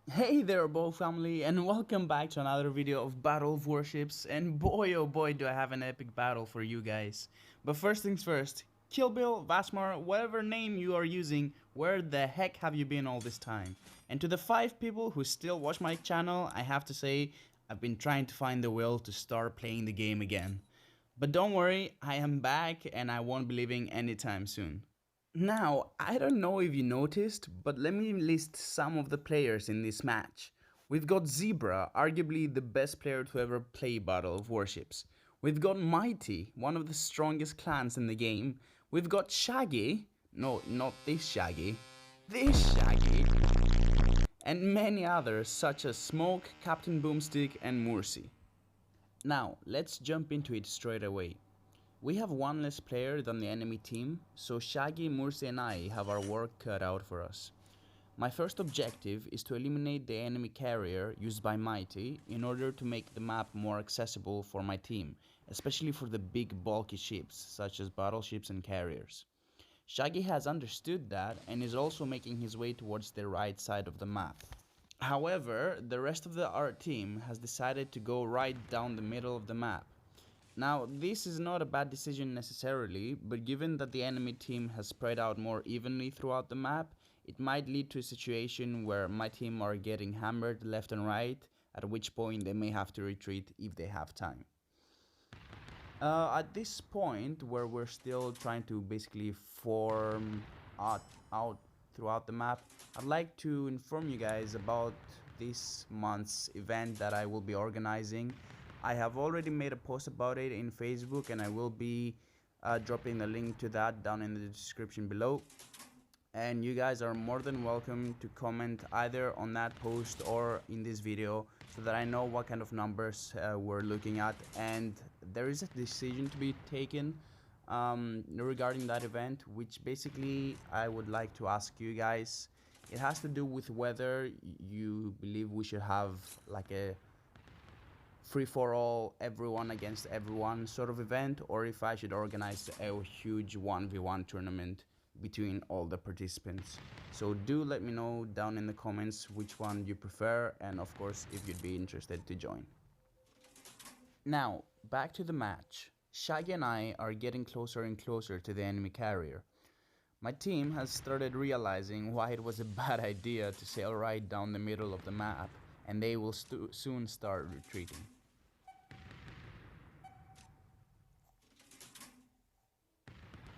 Hey there, Bo family, and welcome back to another video of Battle of Warships. And boy, oh boy, do I have an epic battle for you guys. But first things first, Kill Bill, Vasmar, whatever name you are using, where the heck have you been all this time? And to the 5 people who still watch my channel, I have to say, I've been trying to find the will to start playing the game again. But don't worry, I am back and I won't be leaving anytime soon. Now, I don't know if you noticed, but let me list some of the players in this match. We've got Zebra, arguably the best player to ever play Battle of Warships. We've got Mighty, one of the strongest clans in the game. We've got Shaggy, no, not this Shaggy, and many others such as Smoke, Captain Boomstick, and Mursi. Now, let's jump into it straight away. We have one less player than the enemy team, so Shaggy, Mursi and I have our work cut out for us. My first objective is to eliminate the enemy carrier used by Mighty in order to make the map more accessible for my team, especially for the big bulky ships such as battleships and carriers. Shaggy has understood that and is also making his way towards the right side of the map. However, the rest of our team has decided to go right down the middle of the map. Now, this is not a bad decision necessarily, but given that the enemy team has spread out more evenly throughout the map, it might lead to a situation where my team are getting hammered left and right, at which point they may have to retreat if they have time. At this point, where we're still trying to basically form out throughout the map, I'd like to inform you guys about this month's event that I will be organizing. I have already made a post about it in Facebook, and I will be dropping the link to that down in the description below. And you guys are more than welcome to comment either on that post or in this video so that I know what kind of numbers we're looking at. And there is a decision to be taken regarding that event, which basically I would like to ask you guys. It has to do with whether you believe we should have like a free-for-all, everyone against everyone sort of event, or if I should organize a huge 1v1 tournament between all the participants. So do let me know down in the comments which one you prefer, and of course if you'd be interested to join. Now, back to the match. Shaggy and I are getting closer and closer to the enemy carrier. My team has started realizing why it was a bad idea to sail right down the middle of the map, and they will soon start retreating.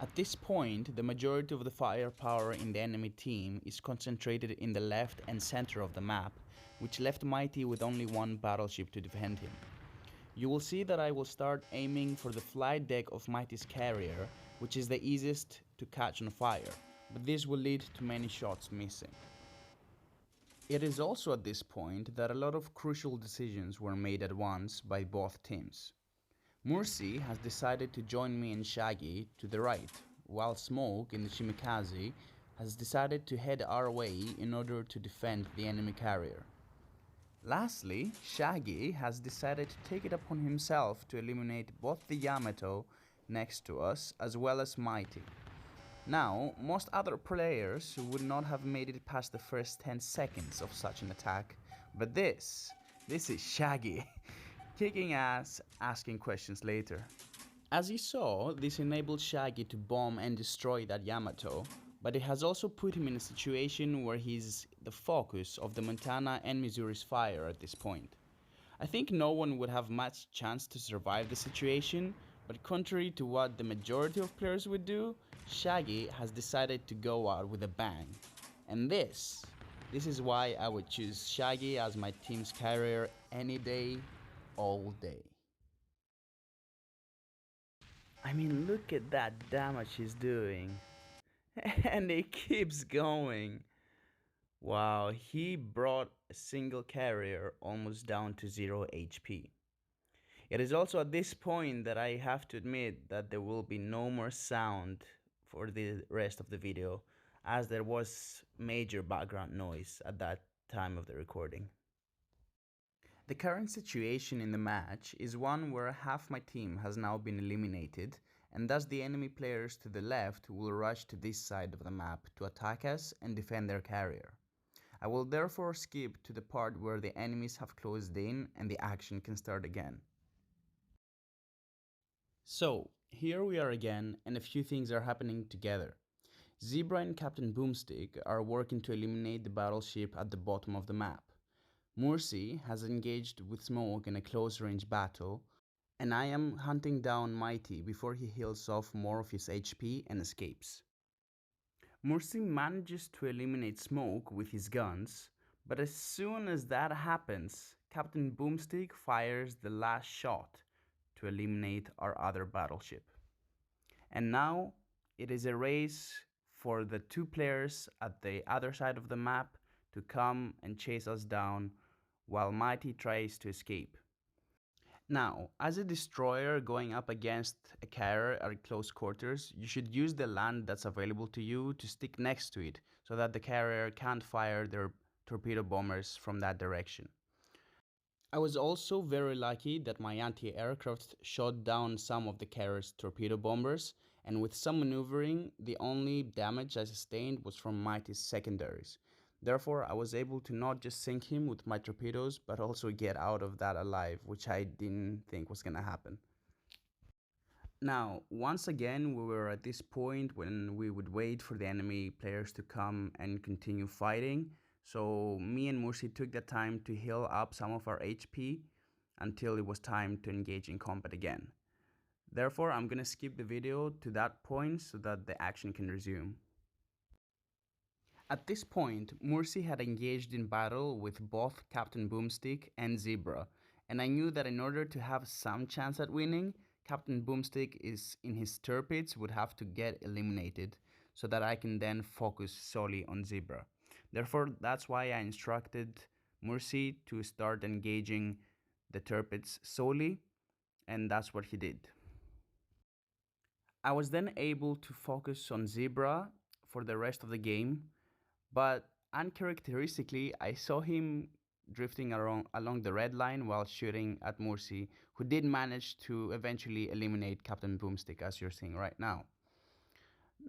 At this point, the majority of the firepower in the enemy team is concentrated in the left and center of the map, which left Mighty with only one battleship to defend him. You will see that I will start aiming for the flight deck of Mighty's carrier, which is the easiest to catch on fire, but this will lead to many shots missing. It is also at this point that a lot of crucial decisions were made at once by both teams. Mursi has decided to join me and Shaggy to the right, while Smoke in the Shimikaze has decided to head our way in order to defend the enemy carrier. Lastly, Shaggy has decided to take it upon himself to eliminate both the Yamato next to us as well as Mighty. Now, most other players would not have made it past the first 10 seconds of such an attack, but this is Shaggy. Kicking ass, asking questions later. As you saw, this enabled Shaggy to bomb and destroy that Yamato, but it has also put him in a situation where he's the focus of the Montana and Missouri's fire at this point. I think no one would have much chance to survive the situation, but contrary to what the majority of players would do, Shaggy has decided to go out with a bang. And this is why I would choose Shaggy as my team's carrier any day, all day. I mean, look at that damage he's doing. And it keeps going. Wow, he brought a single carrier almost down to 0 HP. It is also at this point that I have to admit that there will be no more sound for the rest of the video, as there was major background noise at that time of the recording. The current situation in the match is one where half my team has now been eliminated, and thus the enemy players to the left will rush to this side of the map to attack us and defend their carrier. I will therefore skip to the part where the enemies have closed in and the action can start again. So, here we are again, and a few things are happening together. Zebra and Captain Boomstick are working to eliminate the battleship at the bottom of the map. Mursi has engaged with Smoke in a close range battle, and I am hunting down Mighty before he heals off more of his HP and escapes. Mursi manages to eliminate Smoke with his guns, but as soon as that happens, Captain Boomstick fires the last shot to eliminate our other battleship. And now it is a race for the two players at the other side of the map to come and chase us down while Mighty tries to escape. Now, as a destroyer going up against a carrier at close quarters, you should use the land that's available to you to stick next to it so that the carrier can't fire their torpedo bombers from that direction. I was also very lucky that my anti-aircraft shot down some of the carrier's torpedo bombers, and with some maneuvering, the only damage I sustained was from Mighty's secondaries. Therefore, I was able to not just sink him with my torpedoes, but also get out of that alive, which I didn't think was gonna happen. Now, once again, we were at this point when we would wait for the enemy players to come and continue fighting. So me and Mursi took the time to heal up some of our HP until it was time to engage in combat again. Therefore, I'm gonna skip the video to that point so that the action can resume. At this point, Mursi had engaged in battle with both Captain Boomstick and Zebra, and I knew that in order to have some chance at winning, Captain Boomstick is in his torpedoes would have to get eliminated so that I can then focus solely on Zebra. Therefore, that's why I instructed Mursi to start engaging the torpedoes solely, and that's what he did. I was then able to focus on Zebra for the rest of the game, but uncharacteristically, I saw him drifting along the red line while shooting at Mursi, who did manage to eventually eliminate Captain Boomstick, as you're seeing right now.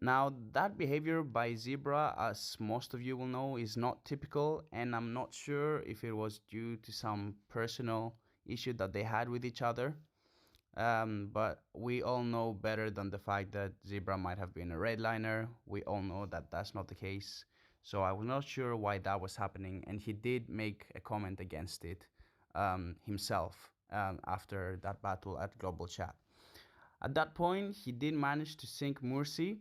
Now, that behavior by Zebra, as most of you will know, is not typical, and I'm not sure if it was due to some personal issue that they had with each other. But we all know better than the fact that Zebra might have been a redliner. We all know that that's not the case. So I was not sure why that was happening, and he did make a comment against it himself after that battle at Global Chat. At that point, he did manage to sink Mursi,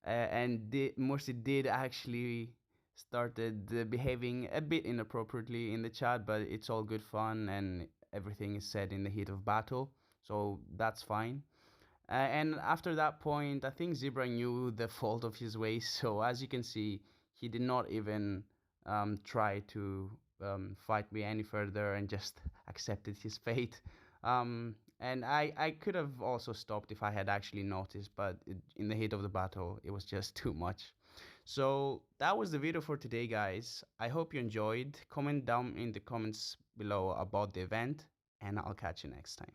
and Mursi did actually started behaving a bit inappropriately in the chat, but it's all good fun and everything is said in the heat of battle, so that's fine. And after that point, I think Zebra knew the fault of his ways, so as you can see, he did not even try to fight me any further and just accepted his fate. And I could have also stopped if I had actually noticed, but in the heat of the battle, it was just too much. So that was the video for today, guys. I hope you enjoyed. Comment down in the comments below about the event, and I'll catch you next time.